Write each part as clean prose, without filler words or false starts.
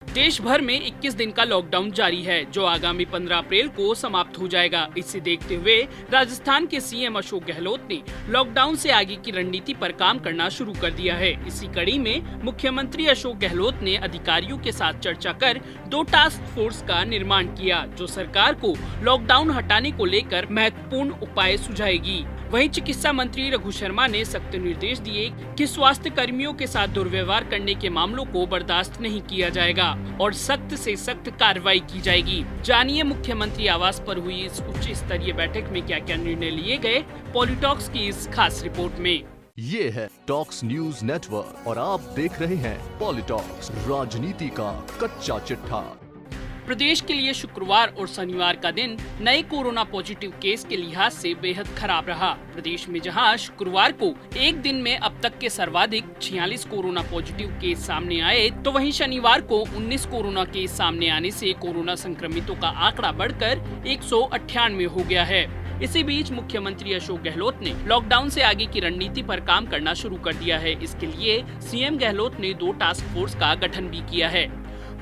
देश भर में 21 दिन का लॉकडाउन जारी है, जो आगामी 15 अप्रैल को समाप्त हो जाएगा। इसे देखते हुए राजस्थान के सीएम अशोक गहलोत ने लॉकडाउन से आगे की रणनीति पर काम करना शुरू कर दिया है। इसी कड़ी में मुख्यमंत्री अशोक गहलोत ने अधिकारियों के साथ चर्चा कर 2 टास्क फोर्स का निर्माण किया, जो सरकार को लॉकडाउन हटाने को लेकर महत्वपूर्ण उपाय सुझाएगी। वहीं चिकित्सा मंत्री रघु शर्मा ने सख्त निर्देश दिए कि स्वास्थ्य कर्मियों के साथ दुर्व्यवहार करने के मामलों को बर्दाश्त नहीं किया जाएगा और सख्त से सख्त कार्रवाई की जाएगी। जानिए मुख्यमंत्री आवास पर हुई इस उच्च स्तरीय बैठक में क्या क्या निर्णय लिए गए, पॉलिटॉक्स की इस खास रिपोर्ट में। ये है टॉक्स न्यूज नेटवर्क और आप देख रहे हैं पॉलिटॉक्स, राजनीति का कच्चा चिट्ठा। प्रदेश के लिए शुक्रवार और शनिवार का दिन नए कोरोना पॉजिटिव केस के लिहाज से बेहद खराब रहा। प्रदेश में जहां शुक्रवार को एक दिन में अब तक के सर्वाधिक 46 कोरोना पॉजिटिव केस सामने आए, तो वहीं शनिवार को 19 कोरोना केस सामने आने से कोरोना संक्रमितों का आंकड़ा बढ़कर 198 हो गया है। इसी बीच मुख्यमंत्री अशोक गहलोत ने लॉकडाउन से आगे की रणनीति पर काम करना शुरू कर दिया है। इसके लिए सीएम गहलोत ने 2 टास्क फोर्स का गठन भी किया है।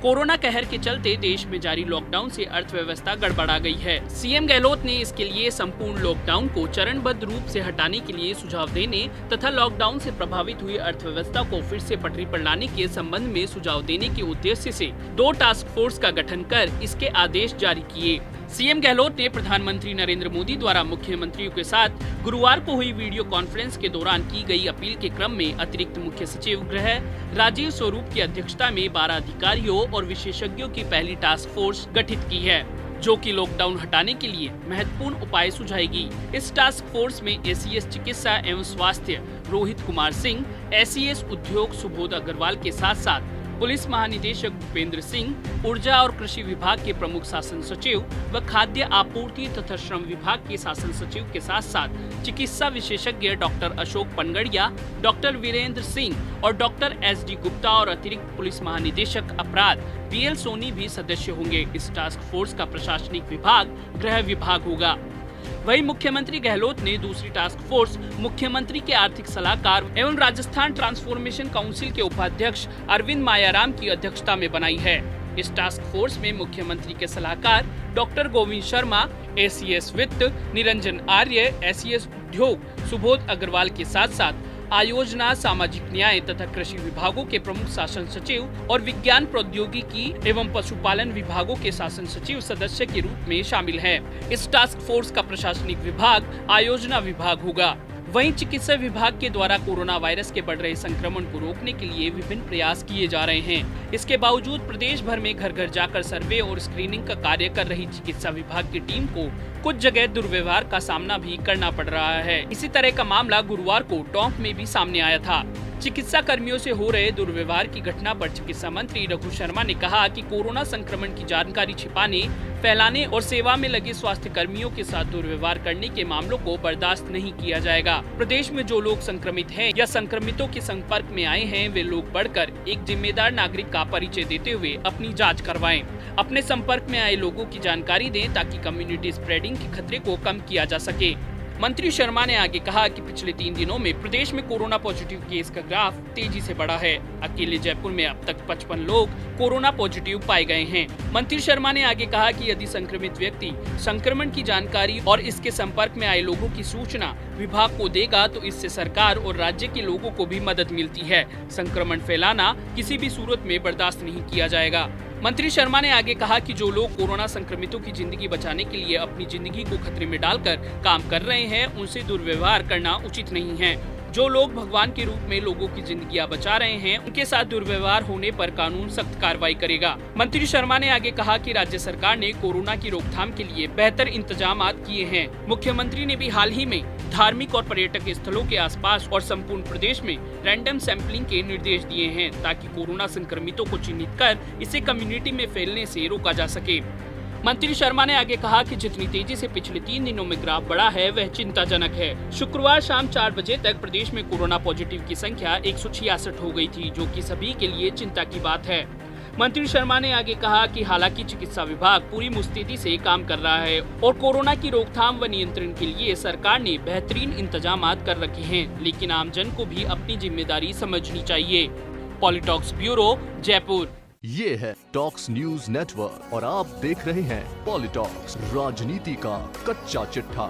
कोरोना कहर के चलते देश में जारी लॉकडाउन से अर्थव्यवस्था गड़बड़ा गई है। सीएम गहलोत ने इसके लिए संपूर्ण लॉकडाउन को चरणबद्ध रूप से हटाने के लिए सुझाव देने तथा लॉकडाउन से प्रभावित हुई अर्थव्यवस्था को फिर से पटरी पर लाने के संबंध में सुझाव देने के उद्देश्य से 2 टास्क फोर्स का गठन कर इसके आदेश जारी किए। सीएम गहलोत ने प्रधानमंत्री नरेंद्र मोदी द्वारा मुख्यमंत्रियों के साथ गुरुवार को हुई वीडियो कॉन्फ्रेंस के दौरान की गई अपील के क्रम में अतिरिक्त मुख्य सचिव गृह राजीव स्वरूप की अध्यक्षता में 12 अधिकारियों और विशेषज्ञों की पहली टास्क फोर्स गठित की है, जो कि लॉकडाउन हटाने के लिए महत्वपूर्ण उपाय सुझाएगी। इस टास्क फोर्स में एसीएस चिकित्सा एवं स्वास्थ्य रोहित कुमार सिंह, एसीएस उद्योग सुबोध अग्रवाल के साथ साथ पुलिस महानिदेशक भूपेंद्र सिंह, ऊर्जा और कृषि विभाग के प्रमुख शासन सचिव व खाद्य आपूर्ति तथा श्रम विभाग के शासन सचिव के साथ साथ चिकित्सा विशेषज्ञ डॉक्टर अशोक पनगड़िया, डॉक्टर वीरेंद्र सिंह और डॉक्टर एसडी गुप्ता और अतिरिक्त पुलिस महानिदेशक अपराध बीएल सोनी भी सदस्य होंगे। इस टास्क फोर्स का प्रशासनिक विभाग गृह विभाग होगा। वहीं मुख्यमंत्री गहलोत ने दूसरी टास्क फोर्स मुख्यमंत्री के आर्थिक सलाहकार एवं राजस्थान ट्रांसफॉर्मेशन काउंसिल के उपाध्यक्ष अरविंद मायाराम की अध्यक्षता में बनाई है। इस टास्क फोर्स में मुख्यमंत्री के सलाहकार डॉक्टर गोविंद शर्मा, एसीएस वित्त निरंजन आर्य, एसीएस उद्योग सुबोध अग्रवाल के साथ साथ आयोजना, सामाजिक न्याय तथा कृषि विभागों के प्रमुख शासन सचिव और विज्ञान प्रौद्योगिकी एवं पशुपालन विभागों के शासन सचिव सदस्य के रूप में शामिल हैं। इस टास्क फोर्स का प्रशासनिक विभाग आयोजना विभाग होगा। वहीं चिकित्सा विभाग के द्वारा कोरोना वायरस के बढ़ रहे संक्रमण को रोकने के लिए विभिन्न प्रयास किए जा रहे हैं। इसके बावजूद प्रदेश भर में घर घर जाकर सर्वे और स्क्रीनिंग का कार्य कर रही चिकित्सा विभाग की टीम को कुछ जगह दुर्व्यवहार का सामना भी करना पड़ रहा है। इसी तरह का मामला गुरुवार को टोंक में भी सामने आया था। चिकित्सा कर्मियों से हो रहे दुर्व्यवहार की घटना पर चिकित्सा मंत्री रघु शर्मा ने कहा कि कोरोना संक्रमण की जानकारी छिपाने, फैलाने और सेवा में लगे स्वास्थ्य कर्मियों के साथ दुर्व्यवहार करने के मामलों को बर्दाश्त नहीं किया जाएगा। प्रदेश में जो लोग संक्रमित हैं या संक्रमितों के संपर्क में आए हैं, वे लोग बढ़कर एक जिम्मेदार नागरिक का परिचय देते हुए अपनी जाँच करवाएं। अपने संपर्क में आए लोगों की जानकारी दें ताकि कम्युनिटी स्प्रेडिंग के खतरे को कम किया जा सके। मंत्री शर्मा ने आगे कहा कि पिछले 3 दिनों में प्रदेश में कोरोना पॉजिटिव केस का ग्राफ तेजी से बढ़ा है। अकेले जयपुर में अब तक 55 लोग कोरोना पॉजिटिव पाए गए हैं। मंत्री शर्मा ने आगे कहा कि यदि संक्रमित व्यक्ति संक्रमण की जानकारी और इसके संपर्क में आए लोगों की सूचना विभाग को देगा तो इससे सरकार और राज्य के लोगों को भी मदद मिलती है। संक्रमण फैलाना किसी भी सूरत में बर्दाश्त नहीं किया जाएगा। मंत्री शर्मा ने आगे कहा कि जो लोग कोरोना संक्रमितों की जिंदगी बचाने के लिए अपनी जिंदगी को खतरे में डालकर काम कर रहे हैं, उनसे दुर्व्यवहार करना उचित नहीं है। जो लोग भगवान के रूप में लोगों की जिंदगियां बचा रहे हैं, उनके साथ दुर्व्यवहार होने पर कानून सख्त कार्रवाई करेगा। मंत्री शर्मा ने आगे कहा कि राज्य सरकार ने कोरोना की रोकथाम के लिए बेहतर इंतजाम किए हैं। मुख्यमंत्री ने भी हाल ही में धार्मिक और पर्यटक स्थलों के आसपास और संपूर्ण प्रदेश में रैंडम सैंपलिंग के निर्देश दिए हैं ताकि कोरोना संक्रमितों को चिन्हित कर इसे कम्युनिटी में फैलने से रोका जा सके। मंत्री शर्मा ने आगे कहा कि जितनी तेजी से पिछले 3 दिनों में ग्राफ बढ़ा है, वह चिंताजनक है। शुक्रवार शाम 4 बजे तक प्रदेश में कोरोना पॉजिटिव की संख्या 166 हो गई थी, जो कि सभी के लिए चिंता की बात है। मंत्री शर्मा ने आगे कहा कि हालांकि चिकित्सा विभाग पूरी मुस्तैदी से काम कर रहा है और कोरोना की रोकथाम व नियंत्रण के लिए सरकार ने बेहतरीन इंतजाम कर रखे हैं, लेकिन आमजन को भी अपनी जिम्मेदारी समझनी चाहिए। पॉलिटॉक्स ब्यूरो, जयपुर। ये है टॉक्स न्यूज नेटवर्क और आप देख रहे हैं पॉलिटॉक्स, राजनीति का कच्चा चिट्ठा।